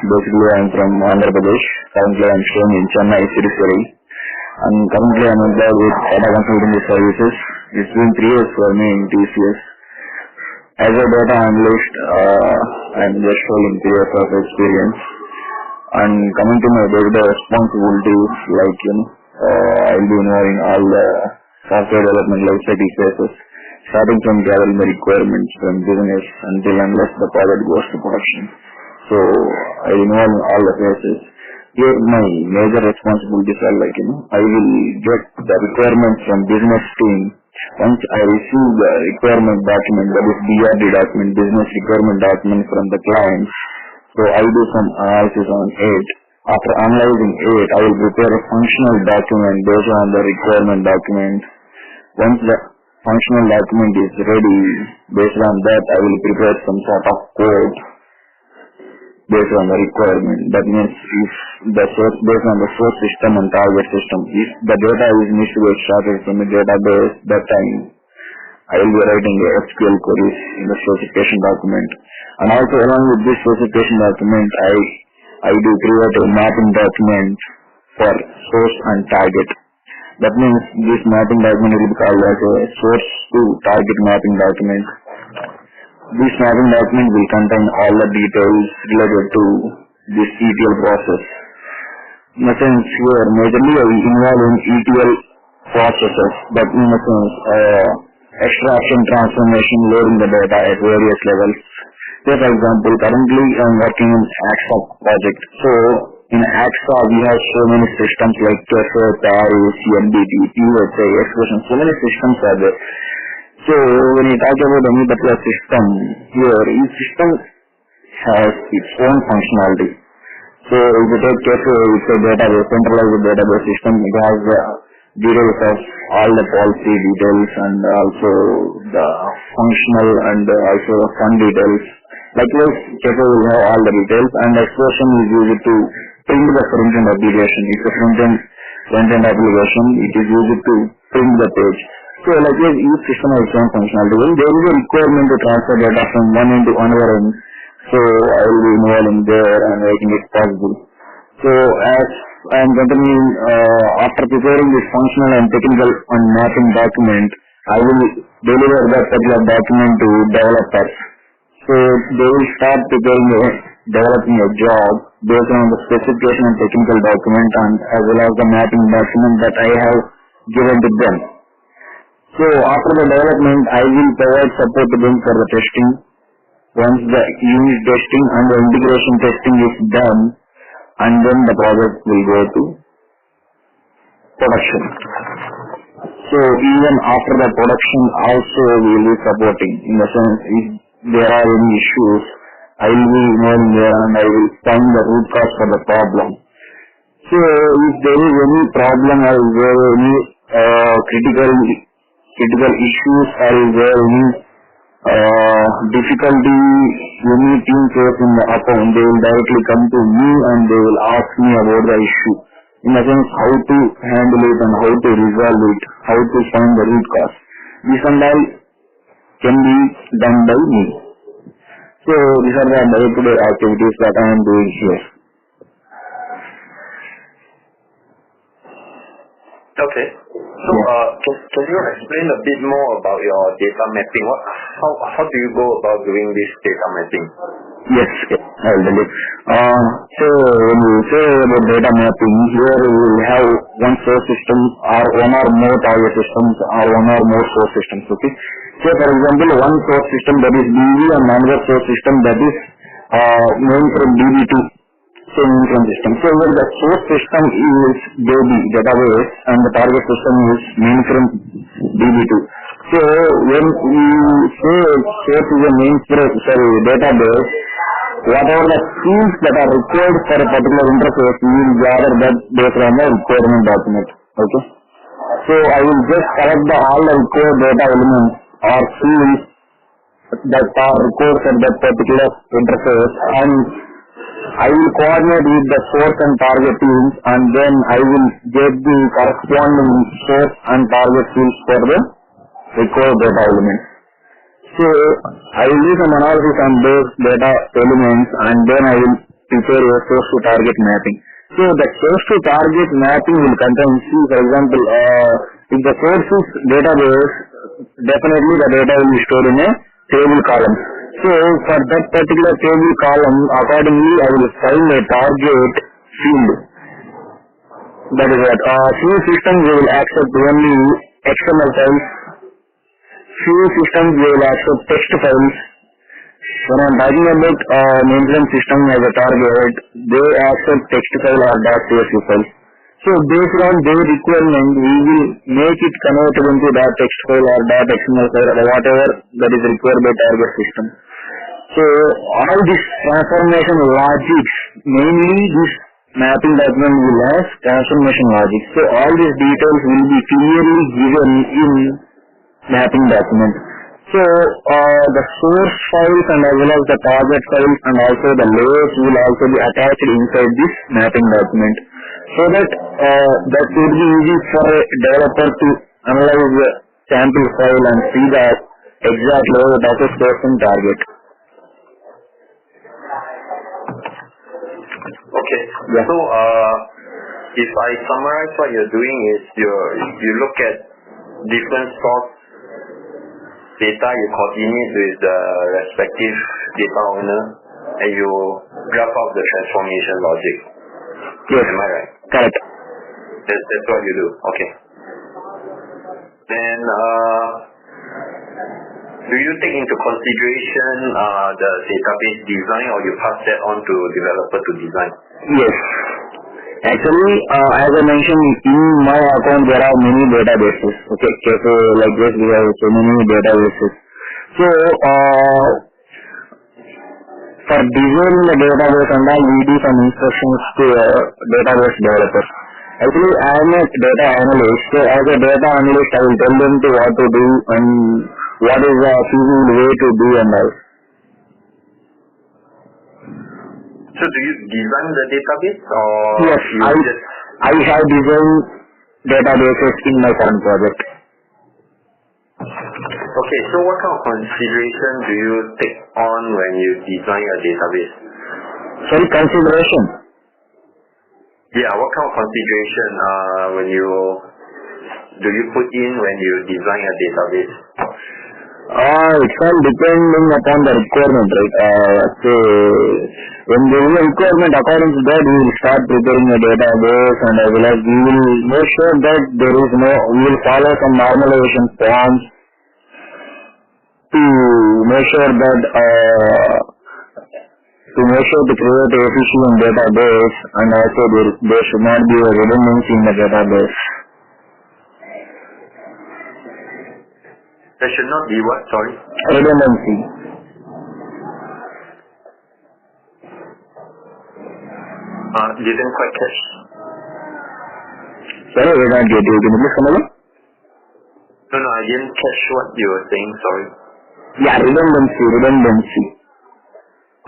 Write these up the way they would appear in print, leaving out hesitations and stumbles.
Basically, I'm from Andhra Pradesh. Currently, I'm staying in Chennai, City. And currently, I'm employed with data consulting services. It's been 3 years for me in TCS. As a data analyst, I'm just holding 3 years of experience. And coming to my day-to-day responsibilities, like, I'll be involving all the software development lifecycle phases, starting from gathering the requirements from business until unless the product goes to production. So, I involve in all the phases. Here, my major responsibilities are like, I will get the requirements from business team. Once I receive the requirement document, that is BRD document, business requirement document from the client, so I do some analysis on it. After analyzing it, I will prepare a functional document based on the requirement document. Once the functional document is ready, based on that, I will prepare some sort of code based on the requirement. That means if the source, based on the source system and target system, if the data needs to be extracted from the database, that time I will be writing a SQL queries in the specification document. And also along with this specification document, I do create a mapping document for source and target. That means this mapping document will be called as a source to target mapping document. This mapping document will contain all the details related to this ETL process. In a sense, here majorly I involve in ETL processes. That in a sense, extraction, transformation, loading the data at various levels. Say for example, currently I am working in AXA project. So in AXA we have so many systems like CAFE, TARI, CMDT, PLSQL, expression, so many systems are there. So when you talk about any particular system, here each system has its own functionality. So if you take CAFE, it's a database, centralized database system, it has details of all the policy details and also the functional and also the fund details. Likewise, CAFE will have all the details, and expression is used to print the front-end application. It's a front-end application. It is used to print the page. So likewise, each system has its own functionality. When there is a requirement to transfer data from one end to another end, so I will be involving there and making it possible. So as I am continuing, after preparing this functional and technical and mapping document, I will deliver that particular document to developers. So they will start developing a job based on the specification and technical document and as well as the mapping document that I have given to them. So after the development, I will provide support to them for the testing. Once the unit testing and the integration testing is done, and then the project will go to production. So even after the production also we will be supporting, in the sense if there are any issues, I will be involved there and I will find the root cause for the problem. So if there is any problem or is there any critical issues or is there any difficulty any team face in the account, they will directly come to me and they will ask me about the issue. In a sense, how to handle it and how to resolve it, how to find the root cause. This and all can be done by me. So these are the day-to-day activities that I am doing here. Okay. So can you explain a bit more about your data mapping? How do you go about doing this data mapping? Yes, I will tell you. So when you say about data mapping, here we will have one source system or one or more target systems or one or more source systems. Okay. So for example, one source system that is DB and another source system that is mainframe DB2. So mainframe system. So where the source system is DB database and the target system is mainframe DB2. So when we say source is a mainframe database, whatever the fields that are required for a particular interface, we will gather that based on the requirement document. Okay. So I will just collect all the required data elements or fields that are required for that particular interface, and I will coordinate with the source and target teams, and then I will get the corresponding source and target fields for the required data elements. So I will do some analysis on those data elements, and then I will prepare a source to target mapping. So the source to target mapping will contain, see, for example, if the source is database, definitely the data will be stored in a table column. So for that particular table column, accordingly I will find a target field. That is what. Few systems will accept only XML files. Few systems will accept text files. When I am talking about maintenance system as a target, they accept text file or .csv file. So based on their requirement, we will make it converted into that text file or .xml file or whatever that is required by target system. So all this transformation logics, mainly this mapping document will have transformation logic. So all these details will be clearly given in mapping document. So the source files and as well as the target files and also the layers will also be attached inside this mapping document, so that that would be easy for a developer to analyze the sample file and see the exact layer of the source and target. Okay. Yeah. So if I summarize what you're doing is you look at different source data, you coordinate with the respective data owner, and you graph out the transformation logic. Yes. Am I right? Correct. That's what you do. Okay. Then do you take into consideration the database design, or you pass that on to developer to design? Yes. Actually, as I mentioned, in my account there are many databases. Okay, so like this we have so many databases. So for designing the database and all, we do some instructions to database developers. Actually, I am a data analyst. So as a data analyst, I will tell them to what to do and what is the feasible way to do and all. So do you design the database, or yes, I have designed databases in my current project. Okay, so what kind of consideration do you take on when you design a database? Sorry, consideration? Yeah, what kind of consideration do you put in when you design a database? It's all depending upon the requirement, right? So when there is a requirement, according to that, we will start preparing a database, and as well as we will make sure that we will follow some normalization forms to make sure that to create a efficient database, and also there should not be a redundancy in the database. There should not be what? Sorry? Redundancy. Didn't quite catch. Sorry, we don't get you. Can you please come again? No, I didn't catch what you were saying. Sorry. Yeah, redundancy.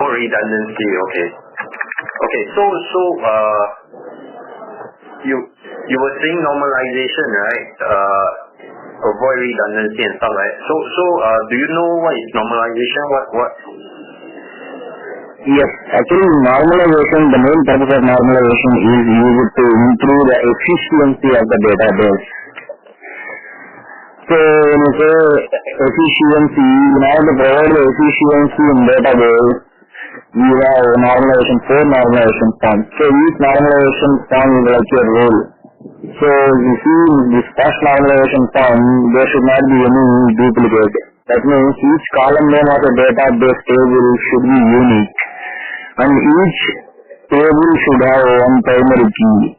Oh, redundancy. Okay. Okay. So you were saying normalization, right? Avoid redundancy and stuff, right? So do you know what is normalization? What? Yes, actually normalization, the main purpose of normalization is used to improve the efficiency of the database. So when you say efficiency, in order to provide the efficiency in database, we have normalization, 4 normalization forms. So each normalization form is like your role. So you see in this first normalization form, there should not be any duplicate. That means each column name of the database table should be unique, and each table should have one primary key.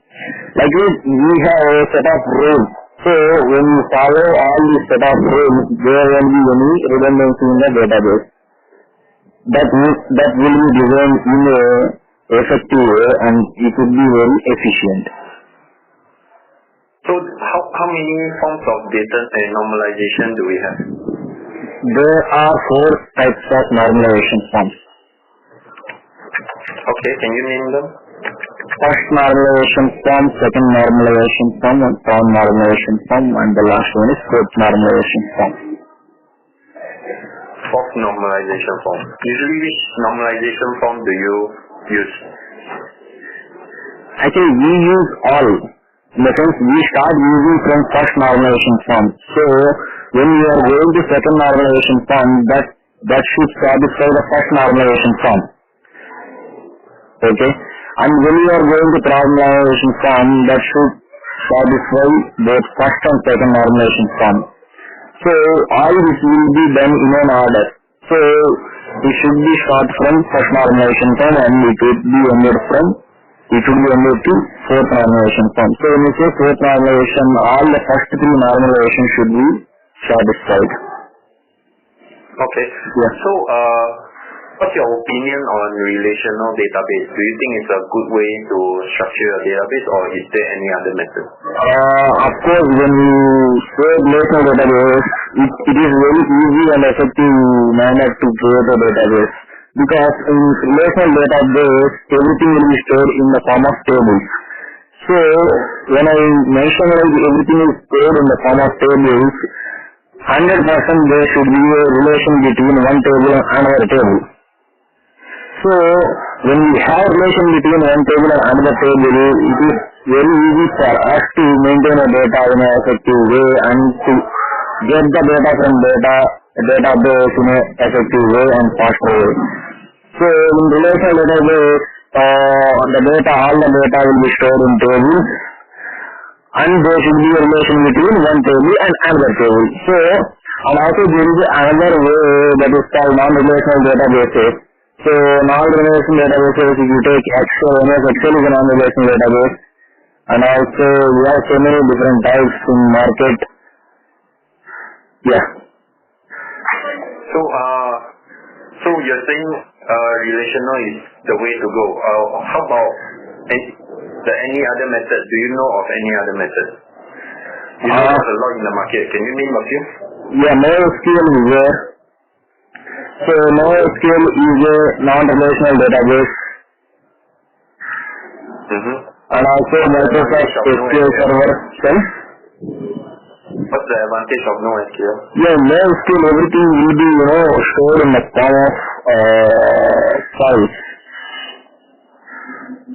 Like this, we have a set of roles. So when you follow all these set of roles, there won't be any redundancy in the database. That will be designed in a effective way, and it will be very efficient. So how many forms of data normalization do we have? There are 4 types of normalization forms. Okay, can you name them? First normalization form, second normalization form, and third normalization form, and the last one is fourth normalization form. Fourth normalization form. Usually which normalization form do you use? Actually, we use all. In the sense, we start using from first normalization form. So, when you are going to second normalization form, that should satisfy the first normalization form. Okay? And when you are going to third normalization form, that should satisfy both first and second normalization form. So, all this will be done in an order. So, it should be start from first normalization form and it would be ended to fourth normalization form. So, when you say fourth normalization, all the first three normalizations should be satisfied. Okay. Yeah. So, what's your opinion on relational database? Do you think it's a good way to structure a database, or is there any other method? Of course, when you say relational database, it is very easy and effective manner to create a database. Because in relational database, everything will be stored in the form of tables. So, when I mention like everything is stored in the form of tables, 100% there should be a relation between one table and another table. So, when we have relation between one table and another table, it is very easy for us to maintain a data in an effective way and to get the data from database in an effective way and faster way. So, in relational database, all the data will be stored in tables, and there should be a relation between one table and another table. So, and also there is another way that is called non-relational databases. So, non-relational databases, if you take Excel, MS Excel is a non-relational database, and also we have so many different types in market. Yeah. So you're saying relational is the way to go. How about any other method? Do you know of any other method? You know there's a lot in the market. Can you name a few? Yeah, SQL is there. So SQL is a non-relational database. And also Microsoft SQL Server. Sorry? What's the advantage of NoSQL? Yeah, NoSQL, everything will be, stored in the form of files.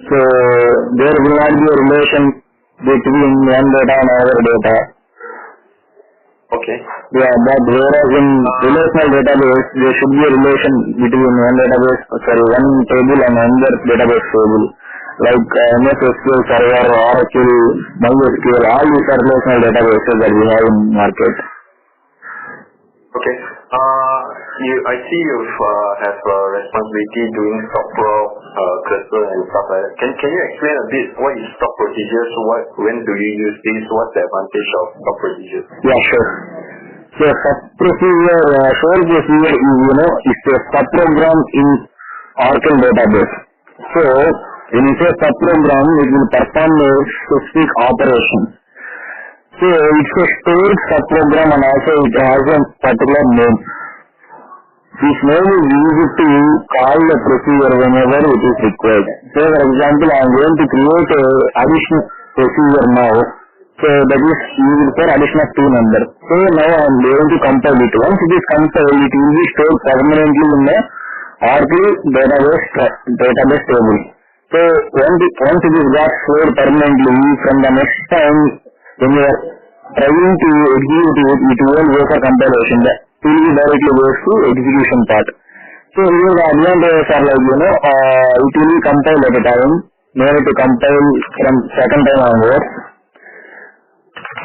So, there will not be a relation between one data and another data. Okay. Yeah, but whereas in relational database, there should be a relation between one table and another database table. Like MS SQL Server, Oracle, MySQL, all these are relational databases that we have in market. Okay. I see you have responsibility doing stock prop, cursor and stuff like that. Can you explain a bit what is stock procedures? When do you use this? What's the advantage of stock procedures? Yeah, sure. So stock procedure, stored procedure is is a subprogram in Oracle database. So when you say subprogram, it will perform a specific operation. So it's a stored subprogram and also it has a particular name. This name is used to call the procedure whenever it is required. So for example, I am going to create a additional procedure now. So that is used for addition of two numbers. So now I am going to compile it. Once it is compiled, it will be stored permanently in the Oracle database table. So once it is got stored permanently, from the next time when you are trying to execute it, it won't go for compilation. It will directly goes to execution part. So here the advantages are like, it will be compiled at a time. No need to compile from second time onwards.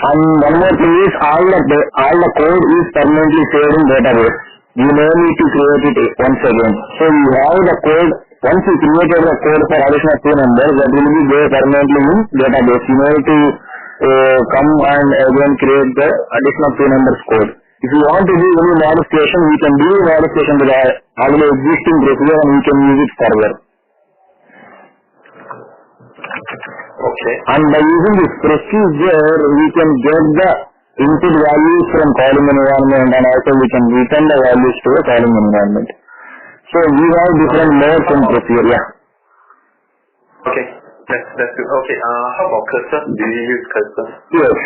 And one more thing is all the code is permanently saved in database. You no need to create it once again. So you have the code. Once you created the code for addition of two numbers, that will be there permanently in database. You need to come and again create the addition of two numbers code. If you want to do any modification, we can do modification to the already existing procedure and we can use it further. Okay. And by using this procedure, we can get the input values from calling environment and also we can return the values to the calling environment. So we have different modes in procedure. Yeah. Okay. That's good. Okay. How about cursor? Do you use cursor? Yes.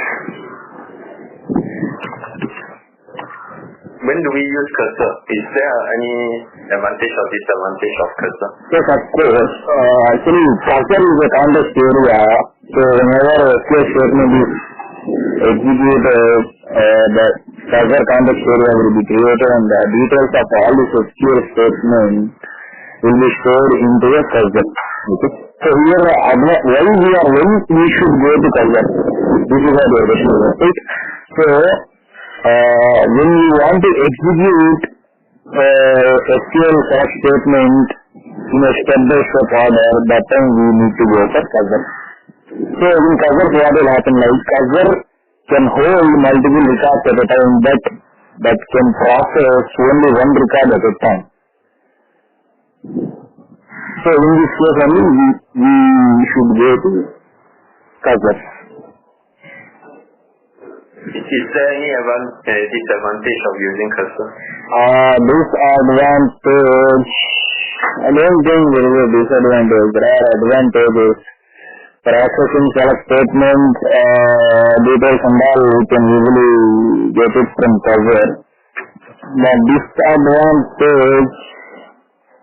When do we use cursor? Is there any advantage or disadvantage of cursor? Yes, of course. Actually, cursor is a context area. So whenever a SQL statement is executed, the cursor context area will be created and the details of all this SQL statement will be stored into a cursor. Okay. So here, when we should go to cursor? This is our direction, right? So, when you want to execute SQL statement in a step-by-step order, that time we need to go for cursor. So in cursor, what will happen? Like cursor can hold multiple records at a time, that can process only one record at a time. So in this case only we should go to cursor. Is there any disadvantage of using cursor? Disadvantage, I don't think there is a disadvantage. There are advantages. For accessing select statements, details and all, we can easily get it from cursor. The disadvantage,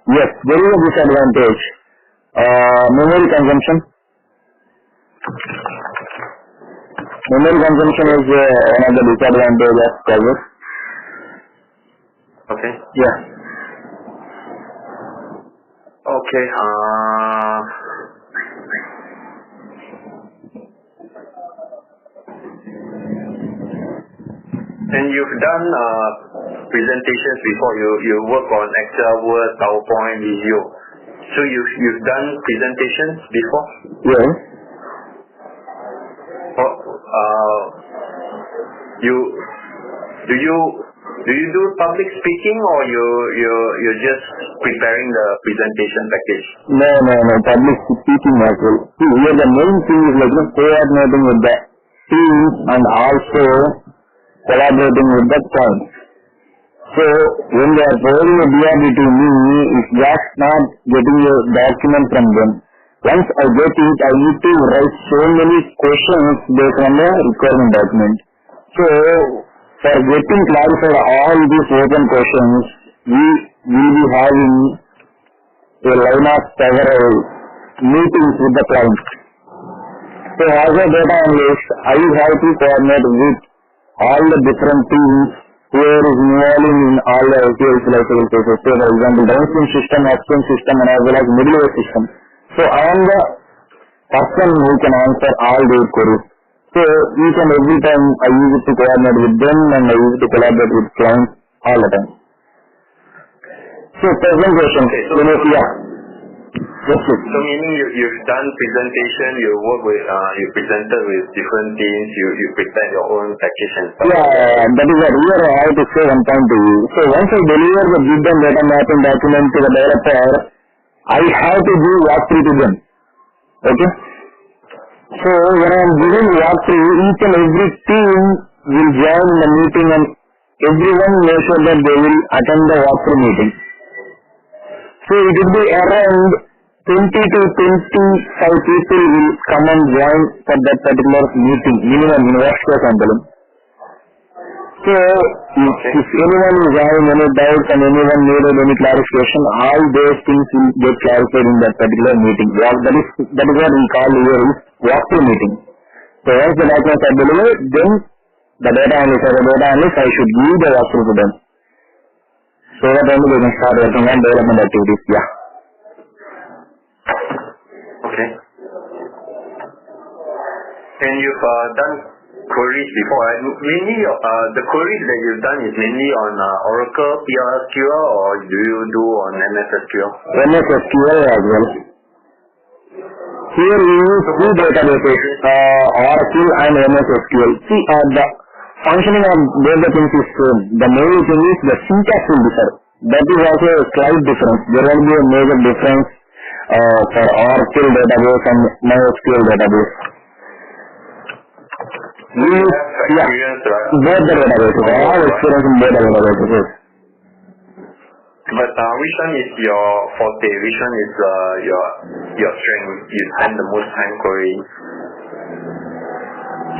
yes, there is a disadvantage. Memory consumption. Memory consumption is one of the disadvantages of cursor. Okay. Yeah. Okay. And you've done presentations before. You work on Excel, Word, PowerPoint, Visio. So you've done presentations before? Yes. Do you do public speaking or you're just preparing the presentation package? No, public speaking as well. See, here the main thing is like coordinating with the teams and also collaborating with the clients. So when they are providing a DRD to me, it's just not getting a document from them. Once I get it, I need to write so many questions based on the requirement document. So for getting clarified all these open questions, we will be having a line of several meetings with the client. So as a data analyst, I have to coordinate with all the different teams who are involving in all the SQL lifecycle process. So for example, downstream system, upstream system and as well as middleware system. So I am the person who can answer all their queries. So each and every time I use it to coordinate with them and I use it to collaborate with clients all the time. So presentation, Yes, so meaning you've done presentation, you work with, you presented with different teams, you prepared your own package and stuff. Yeah, that is here I have to say one point to you. So once I deliver the bid and data mapping document to the developer, I have to do walkthrough to them. Okay? So when I am giving walkthrough, each and every team will join the meeting and everyone makes sure that they will attend the walkthrough meeting. So it will be around 20 to 25 people will come and join for that particular meeting, minimum in worst case handling. So if anyone is having any doubts and anyone needed any clarification, all those things will get clarified in that particular meeting. That is what we call here is walkthrough meeting. So once the documents are delivered, then the data analyst, I should give the walkthrough to them. So that only they can start working on development activities. Yeah. Okay. And you've done queries before. Mainly the queries that you've done is mainly on Oracle, PLSQL, or do you do on MS SQL? MS SQL as well. Here we use two databases, Oracle and MS SQL. See, the functioning of both the things is same. The main thing is the syntax will differ. That is also a slight difference. There will be a major difference for Oracle database and MySQL database. You have experience, right? Both the databases. I have experience in both the databases. But which one is your forte? Which one is your strength? You spend the most time querying.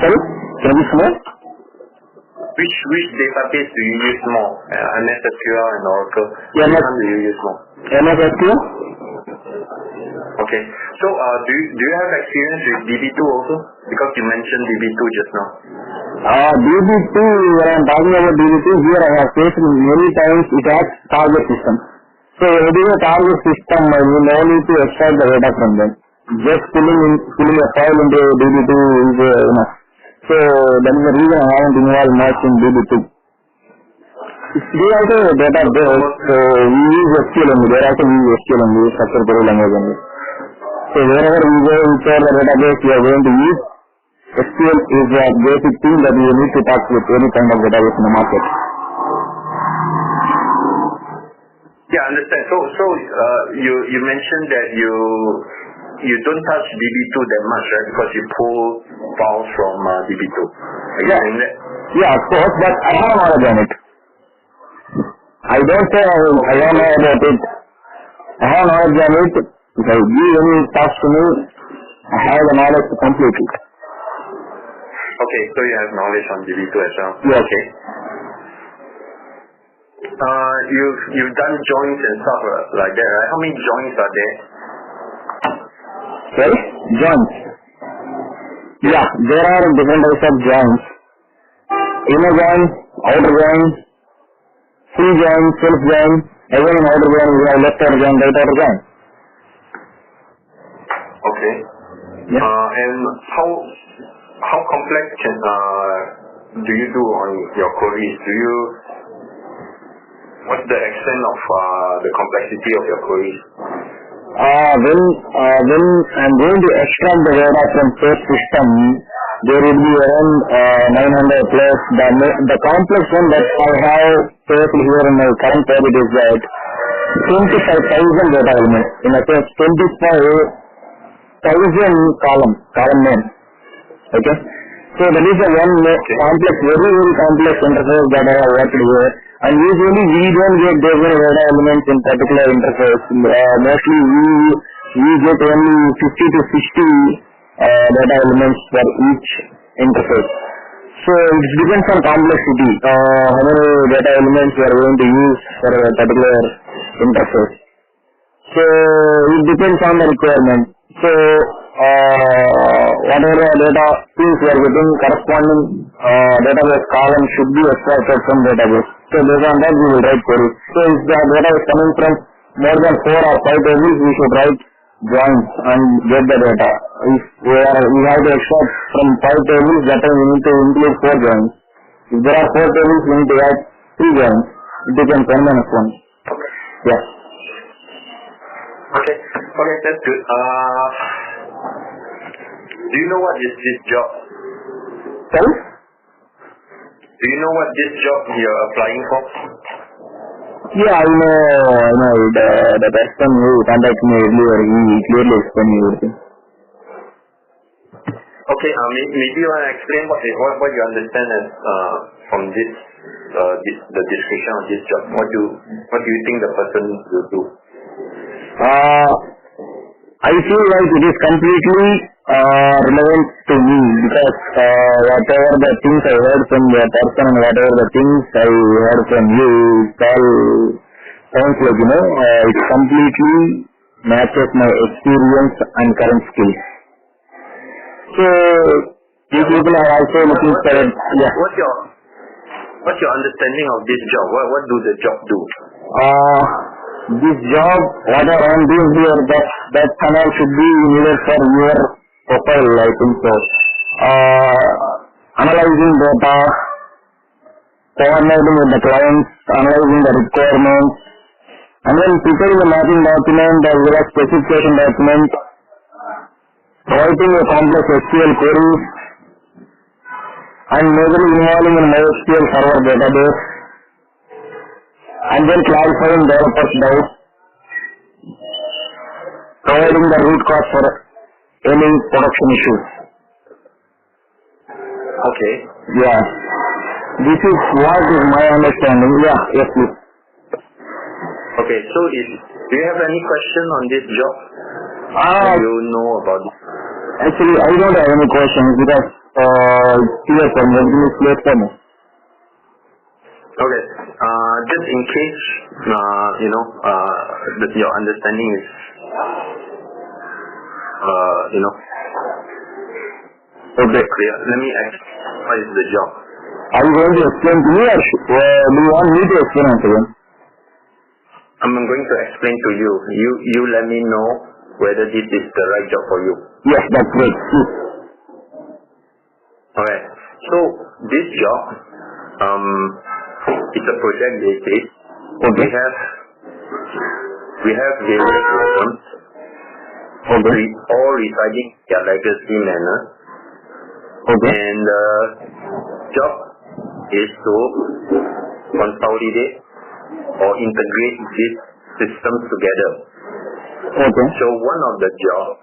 Sorry? Can you smell? Which database do you use more? MS SQL and Oracle. Yeah, which one do you use more? MS SQL. Okay. So do you have experience with DB2 also? Because you mentioned DB2 just now. DB2, when I'm talking about DB2, here I have faced many times it has target system. So it is a target system, you no need to extract the data from them. Just pulling a file into DB2 is enough. So that is the reason I haven't involved much in DB2. We also database, so we use SQL only. There also we use SQL only, structured query language only. So wherever we go, whichever the database we are going to use, SQL is a basic thing that you need to talk with any kind of database in the market. Yeah, I understand. So you mentioned that you don't touch DB2 that much, right? Because you pull files from DB2. Are you saying that? Yeah, of course, but I have knowledge on it. I don't say I don't know about it. I have knowledge on it. If I give any task to me, I have the knowledge to complete it. Okay, so you have knowledge on DB2 as well. Yes. Okay. You've done joins and stuff like that, right? How many joins are there? Sorry? Joins. Yeah, there are different types of joins. Inner join, outer join, full join, self join. Again in outer join we have left outer join, right outer join. Okay. Yeah. And how complex do you do on your queries? What's the extent of the complexity of your queries? When I'm going to extract the data from source system, there will be around 900 plus. The complex one that I have faced here in my current project is that 25,000 data elements. In a sense, 25,000 column name. Okay? So that is the one complex, very, very complex interface that I have worked here. And usually we don't get those many data elements in particular interface. Mostly we get only 50 to 60 data elements for each interface. So it depends on complexity, how many data elements we are going to use for a particular interface. So it depends on the requirement. So whatever data fields we are getting, corresponding database column should be extracted from database. So based on that we will write queries. So if the data is coming from more than 4 or 5 tables, we should write joins and get the data. If we have to extract from 5 tables, that time we need to include 4 joins. If there are 4 tables, we need to add 3 joins. It becomes n minus 1. Yes. Okay, that's good. Do you know what is this job? Sorry? Do you know what this job you're applying for? Yeah, I know. The person who contacted me earlier, he clearly explained me everything. Okay, maybe you want to explain what you understand as from this the description of this job. What do you think the person will do? I feel like it is completely relevant to me because whatever the things I heard from the person and whatever the things I heard from you, it all sounds like, it completely matches my experience and current skills. So, these people are also looking for it. Yeah. What's your understanding of this job? What do the job do? This job, whatever I am doing here, that channel should be needed for your profile, I think so. Analyzing data, coordinating with the clients, analyzing the requirements, and then preparing a mapping document as well as specification document, writing a complex SQL queries, and majorly involving in MySQL server database, and then clarifying developers' doubts, providing the root cause for any production issues. Okay. Yeah. This is what is my understanding. Yeah, yes please. Okay, so do you have any question on this job? Do you know about it? Actually, I don't have any questions because it's clear for me. Everything is clear for me. Okay. Just in case, your understanding is, Okay. clear. Let me ask, what is the job? Are you going to explain to me or do you want me to explain once again? I'm going to explain to you. You let me know whether this is the right job for you. Yes, that's great. Alright. So this job, it's a project basis. Okay. We have various systems, Okay. all residing in their legacy manner, Okay. and the job is to consolidate or integrate these systems together. Okay. So one of the jobs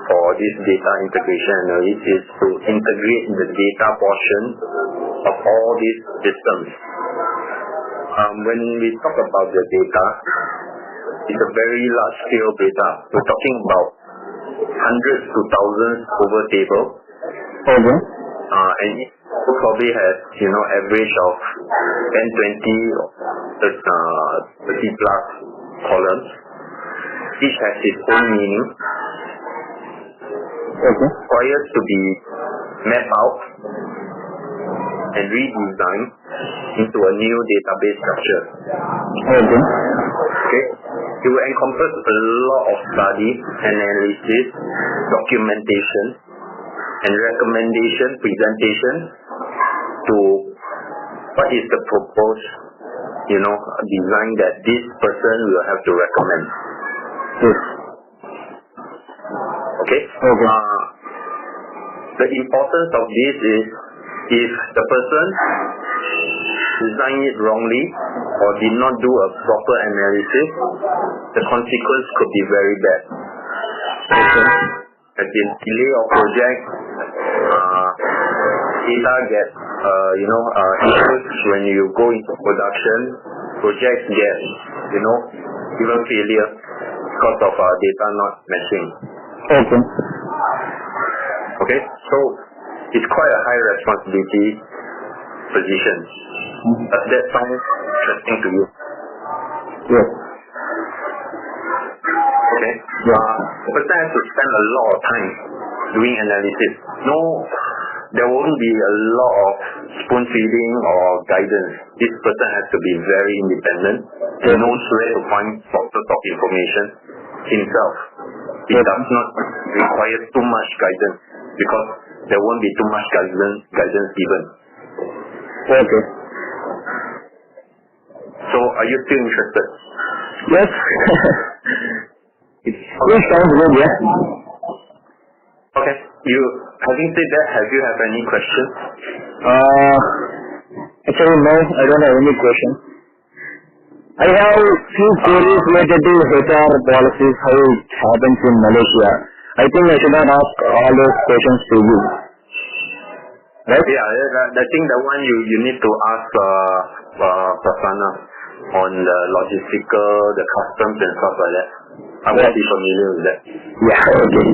for this data integration analyst is to integrate the data portion of all these systems. When we talk about the data, it's a very large scale data. We're talking about hundreds to thousands over table. Okay. And it probably has, average of 10, 20, 30 plus columns. Each has its own meaning. Okay. Requires to be mapped out and redesigned into a new database structure. Okay. Okay. It will encompass a lot of study, analysis, documentation, and recommendation presentation to what is the proposed, design that this person will have to recommend. Yes. Okay? Okay. The importance of this is if the person designed it wrongly or did not do a proper analysis, the consequence could be very bad. Okay. As in delay of project, data gets, issues when you go into production, projects get, even failure because of data not matching. Okay. Okay, so it's quite a high responsibility position. Does that sound interesting to you? Yes. Okay. The person has to spend a lot of time doing analysis. No, there won't be a lot of spoon feeding or guidance. This person has to be very independent and knows where to find sources of information himself. It does not require too much guidance because there won't be too much guidance given. Okay. So are you still interested? Yes. It sounds good, yeah. Okay. Having said that, have you have any questions? Actually, no, I don't have any question. I have few queries related to HR policies, how it happens in Malaysia. I think I should not ask all those questions to you. Right? Yeah, I think that one you need to ask Prasanna on the logistical, the customs and stuff like that. I won't be familiar with that. Yeah, okay.